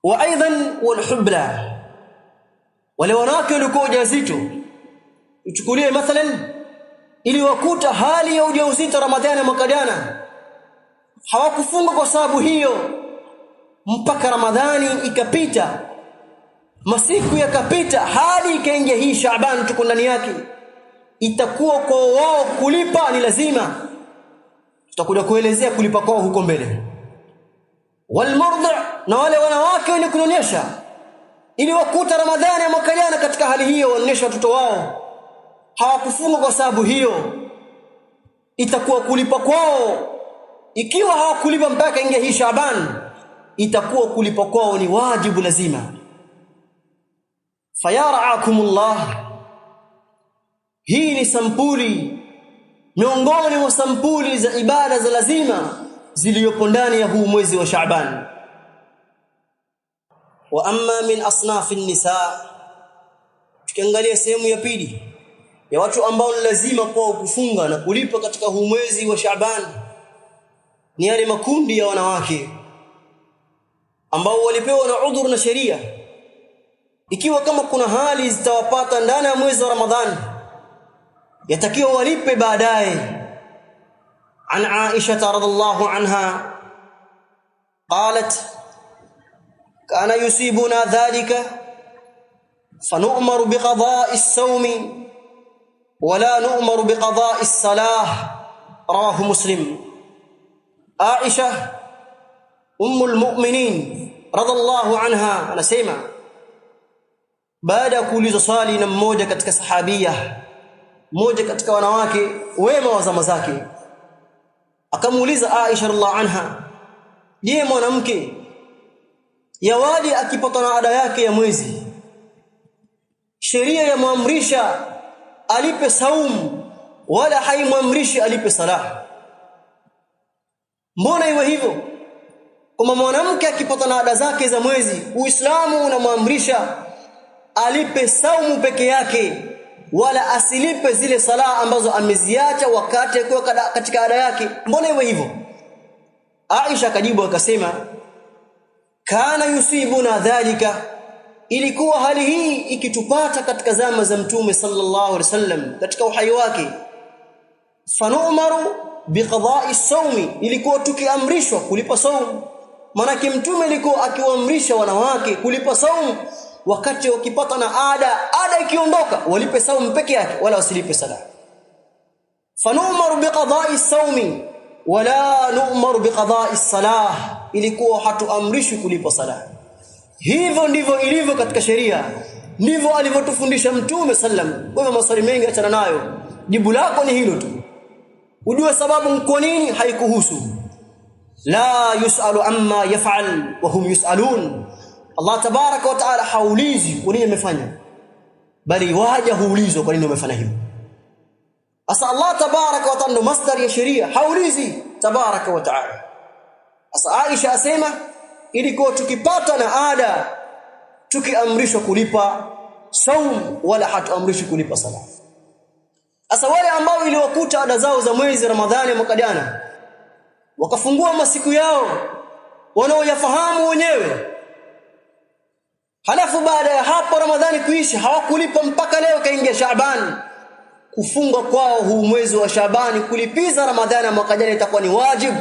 wa aidan walhubla, wale wanawake walikuwa wajawazito, uchukulie mathalan ili wakuta hali ya ujauzito Ramadhani mwaka jana, hawakufunga kwa sababu hiyo mpaka Ramadhani ikapita, masiku yakapita, hadi ikaingia hii Shaaban tuko ndani yake, itakuwa kwa wao kulipa ni lazima. Tutakuja kuelezea kulipa kwao huko mbele. Walmurdi', na wale wanawake wenye kunyonyesha, ili wakuta Ramadhani ya mwaka jana katika hali hiyo waonyesha watoto wao, hawakufunga kwa sababu hiyo, itakuwa kulipa kwao. Ikiwa hawakulipa mpaka ingia hii Shaaban, itakuwa kulipa kwao ni wajibu lazima. Fayara'akumullah, hii ni sampuli miongoni mwa sampuli za ibada za lazima zilizopo ndani ya huu mwezi wa Shaaban. Wa amma min asnafi an-nisa, tukiangalia sehemu ya pili ya watu ambao lazima kwao kufunga na kulipa katika huu mwezi wa Shaaban, ni yale makundi ya wanawake ambao walipewa na udhur na sheria. Ikiwa kama kuna hali zitawapata ndani ya mwezi wa Ramadhani, yatakiwa walipe baadaye. An Aisha radhiallahu anha qalat kana yusibuna dhalika fanu'maru biqada'i as-sawmi wala nu'maru biqada'i as-salah, rawahu Muslim. Aisha ummul mu'minin radhiallahu anha anasema, baada ya kuulizwa swali na mmoja katika sahabia, mmoja katika wanawake wema wa zama zake, akamuuliza Aisha radhiallahu anha, je, mwanamke yawadi akipata na ada yake ya mwezi, sheria yamwamrisha alipe saumu wala haimwamrishi alipe salah? Mbona iwe hivyo? Kama mwanamke akipata na ada zake za mwezi, Uislamu unamwamrisha alipe saumu peke yake, wala asilipe zile sala ambazo ameziacha wakati akiwa katika ada yake. Mbona iwe hivyo? Aisha akajibu akasema, kana yusibuna dhalika, ilikuwa hali hii ikitupata katika zama za Mtume sallallahu alaihi wasallam katika uhai wake, fanu'maru biqada'i as-sawmi, ilikuwa tukiamrishwa kulipa saumu. Maana Mtume alikuwa akiwaamrisha wanawake kulipa saumu wakati wakipata na ada ikiondoka, walipe saumu peke yake wala wasilipe sala. Fanu'maru biqada'i as-sawmi wala nu'maru biqada'i as-salah, ilikuwa hatuamrishwi kulipa sala. Hivyo ndivyo ilivyo katika sheria, ndivyo alivyotufundisha Mtume sallam. Kwa hivyo maswali mengi achana nayo, jibu lako ni hilo tu, ujue sababu kwa nini haikuhusu. La yusalu amma yaf'al wa hum yusalun, Allah tabaraka wa taala haulizi kwa nini amefanya, bali waja huulizwa kwa nini umefanya hivyo. Asa Allah tabaraka wa taala ndo masdar ya sheria, haulizi tabaraka wa taala. Asa Aisha asema ilikuwa tukipata na ada tukiamrishwa kulipa saum wala hatuamrishwi kulipa sala. Asa wale ambao iliwakuta ada zao za mwezi Ramadhani mwaka jana, wakafungua masiku yao wanaoyafahamu wenyewe, halafu baada ya hapo Ramadhani kuisha hawakulipa mpaka leo kaingia Shaaban, kufunga kwao huu mwezi wa Shaaban kulipiza Ramadhani mwaka jana itakuwa ni wajibu,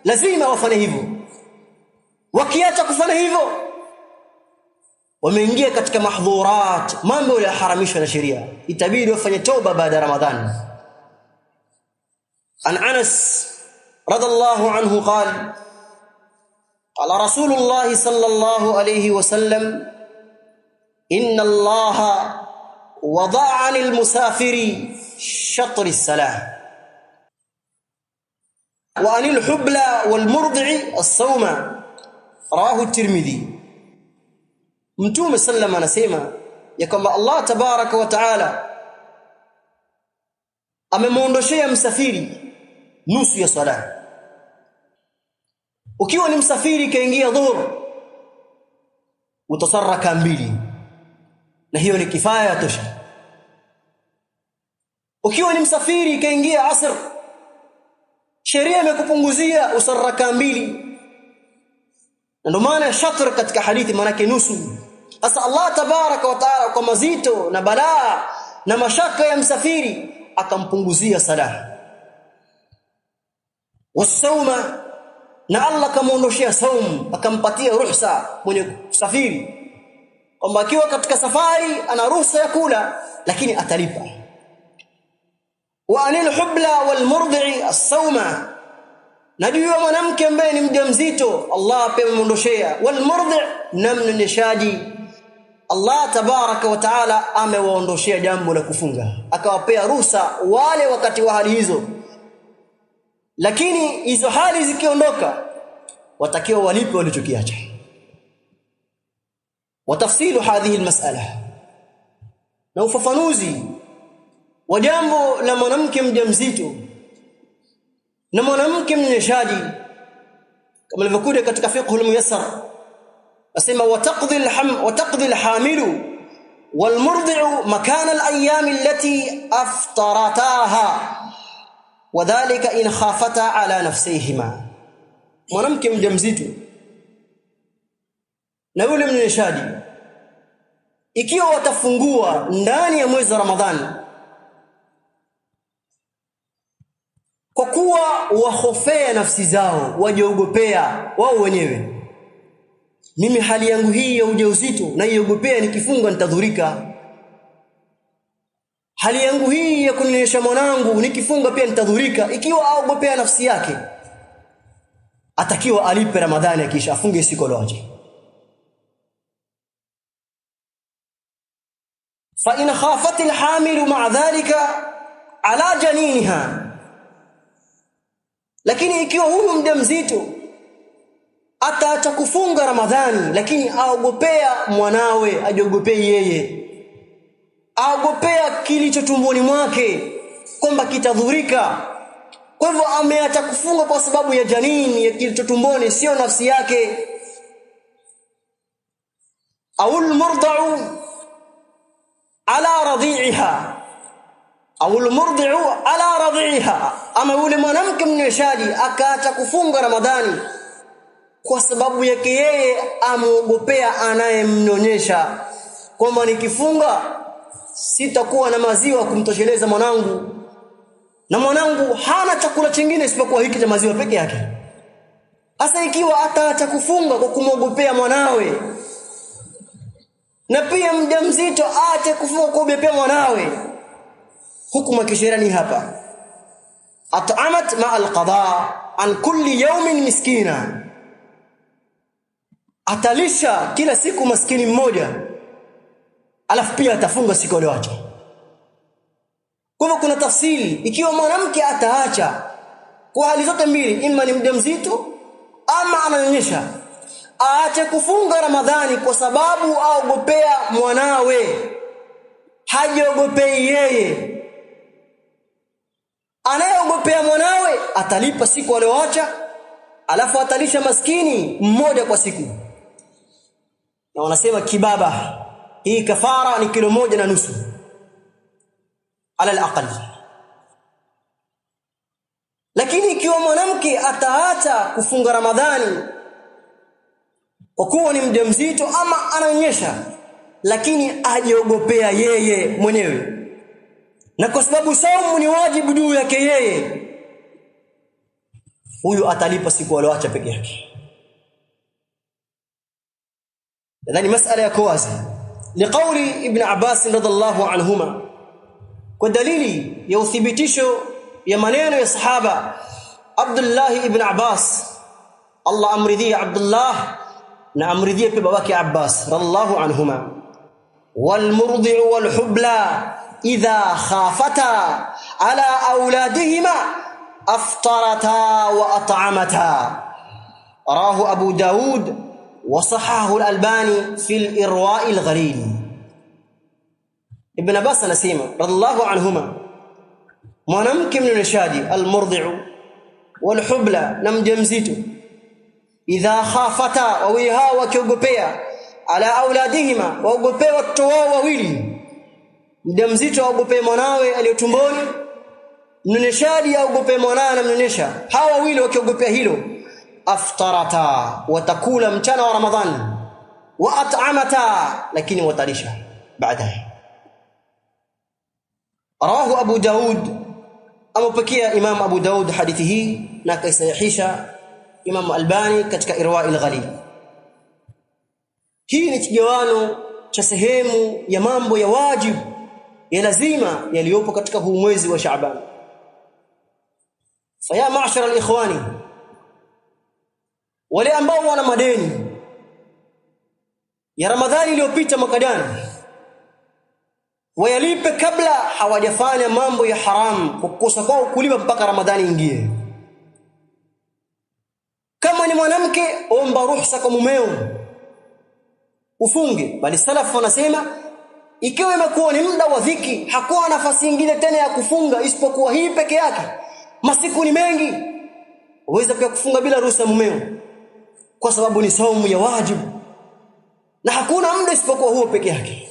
lazima wafanye hivyo. Wakiacha kufanya hivyo, wameingia katika mahdhurat, mambo yaliyoharamishwa na sheria, itabidi wafanye toba baada ya Ramadhani. An Anas radhiallahu anhu qala qala Rasulullah sallallahu alayhi wasallam, inna Allaha wada'a 'anil musafiri shatr as-salah wa 'anil hubla wal murdi'i as-sawma, rawahu at-Tirmidhi. Mtume sallam anasema ya kwamba Allah tabaraka wa taala amemuondoshea msafiri nusu ya sala. Ukiwa ni msafiri kaingia dhuhur, utasarraka mbili, na hiyo ni kifaya tosha. Ukiwa ni msafiri kaingia asr, sheria imekupunguzia usarraka mbili, ndio maana shatr katika hadithi maana yake nusu. Sasa Allah tabaraka wa taala kwa mazito na balaa na mashaka ya msafiri akampunguzia sala. Wasauma, na Allah kamuondoshia saum, akampatia ruhusa mwenye kusafiri kwamba akiwa katika safari ana ruhusa ya kula lakini atalipa. Wa anil hubla wal murdi'i as-sawma, na juu ya mwanamke ambaye ni mjamzito Allah pia ameondoshia. Wal murdi' na mnyonyeshaji Allah tabaraka wa taala amewaondoshia jambo la kufunga, akawapea ruhusa wale wakati wa hali hizo. Lakini hizo hali zikiondoka watakiwa walipe walichokiacha. Watafsilu hadhihi almas'ala, na ufafanuzi wa jambo la mwanamke mjamzito na mwanamke mnyonyeshaji kama ilivyokuja katika fiqh al-muyassar, asema wataqdi al-hamilu wal-murdi'u makana al-ayyam allati aftarataha wadhālika in khafata ala nafsihima. Mwanamke mjamzito na yule mnyonyeshaji ikiwa watafungua ndani ya mwezi wa Ramadhani kwa kuwa wahofea nafsi zao, wajiogopea wao wenyewe, mimi hali yangu hii ya ujauzito na iogopea nikifunga nitadhurika, hali yangu hii ya kunyonyesha mwanangu nikifunga pia nitadhurika. Ikiwa aogopea nafsi yake, atakiwa alipe Ramadhani kisha afunge siku lote. Fa in khafat al-hamilu ma'a dhalika ala janiniha, lakini ikiwa huyu mjamzito ataacha kufunga Ramadhani lakini aogopea mwanawe, ajiogopea yeye, aogopea kilicho tumboni mwake kwamba kitadhurika, kwa hivyo ameacha kufunga kwa sababu ya janini, ya kilicho tumboni, sio nafsi yake. Au al-murda'u ala radhi'iha, au al-murdi'u ala radhi'iha, ama yule mwanamke mnyonyeshaji akaacha kufunga Ramadhani kwa sababu yake yeye, amuogopea anayemnyonyesha kwamba nikifunga sitakuwa na maziwa kumtosheleza mwanangu, na mwanangu hana chakula kingine isipokuwa hiki cha maziwa peke yake. Hasa ikiwa ataacha kufunga kwa kumwogopea mwanawe, na pia mjamzito aache kufunga kwa kuogopea mwanawe, hukumu ya kisheria ni hapa: at'amat ma'al qada an kulli yawmin miskina, atalisha kila siku maskini mmoja, alafu pia atafunga siku lote. Kwa hivyo kuna tafsiri, ikiwa mwanamke ataacha kwa hali zote mbili, ima ni mjamzito ama ananyonyesha, aache kufunga Ramadhani kwa sababu aogopea mwanawe, hajiogopei yeye. Anayeogopea mwanawe atalipa siku aliyoacha, alafu atalisha maskini mmoja kwa siku. Na wanasema kibaba, hii kafara ni 1.5 kilo ala al-aqal. Lakini ikiwa mwanamke ataacha kufunga Ramadhani kwa kuwa ni mjamzito ama ananyonyesha, lakini ajiogopea yeye mwenyewe, na kwa sababu saumu ni wajibu juu yake yeye, huyu atalipa siku aliyoacha peke yake. Nadhani masala yako wazi. Liqauli Ibn Abbas radhiallahu anhuma, kwa dalili ya uthibitisho ya maneno ya sahaba Abdullah ibn Abbas, Allah amridhie Abdullah na amridhie pia babake Abbas radhiallahu anhuma, wal murdi'u wal hubla idha khafata ala auladihima aftarata wa at'amata. Rawahu Abu Daud wa sahahu al-Albani fi al-Irwa' al-Ghalil. Ibn Abbas anasema radhiallahu anhuma, mwanamke mnyonyeshaji al-murdi'u wal hubla, na mjamzito, idha khafata, wawili hao wakiogopea, ala auladihima, waogopea watoto wao wawili, mjamzito aogopea mwanawe aliyotumboni, mnyonyeshaji aogopea mwanawe anamnyonyesha, hawa wawili wakiogopea hilo, aftarata, watakula mchana wa Ramadhan, wa at'amata, lakini watalisha baadaye. Rawahu Abu Daud, amepokea Imam Abu Daud hadithi hii na kaisahihisha Imam Albani katika Irwaul Ghalil. Hii ni kigawano cha sehemu ya mambo ya wajibu ya lazima yaliyopo katika huu mwezi wa Shaaban. Faya ma'shara al-ikhwani, wale ambao wana madeni ya Ramadhani iliyopita mwaka jana, wayalipe kabla hawajafanya mambo ya haram, kukosa kwao kulipa mpaka Ramadhani ingie. Kama ni mwanamke, omba ruhusa kwa mumeo ufunge, bali salafu wanasema ikiwa imekuwa ni muda wa dhiki, hakuna nafasi nyingine tena ya kufunga isipokuwa hii peke yake, masiku ni mengi, uweza pia kufunga bila ruhusa mumeo, kwa sababu ni saumu ya wajibu na hakuna muda isipokuwa huo peke yake.